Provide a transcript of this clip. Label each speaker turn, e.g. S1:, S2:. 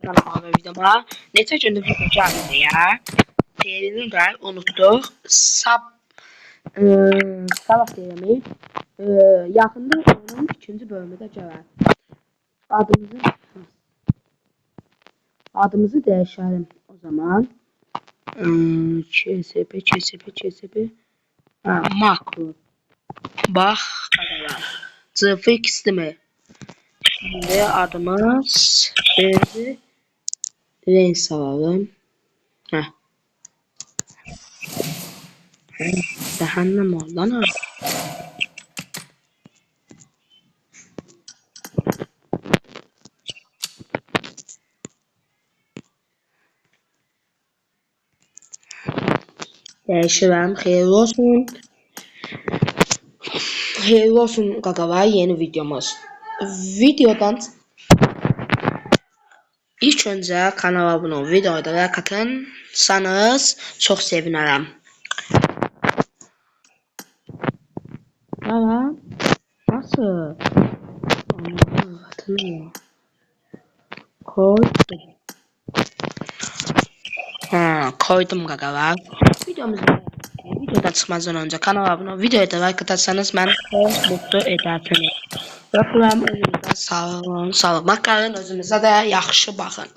S1: kanalıma ve videoma. Neçə gündür video gəlmədi ya. Terini də unutduq. Sabah terimi. Yaxında onun ikinci bölümü də gələr. Adımızı dəyişəlim o zaman. KSP. Makro. Bax, GFX mi? Şimdi adımız renk alalım. Cehennem ol lan o. Değişirəm. Xeyirli olsun. Xeyirli olsun qaqalar, yeni videomuz. Videodan ilk öncə kanala abunə ol, videoya da like atırsanız çox sevinərəm. Tamam. Nasıl? Hatırlamıyorum. Koydum. Koydum qaqalar. Videodan çıxmazdan öncə kanala abunə ol, videoya da like atarsanız məni çox mutlu edərsiniz. Öpürəm, özünüzə sağ olun, salamat qalın, özünüzə də yaxşı baxın.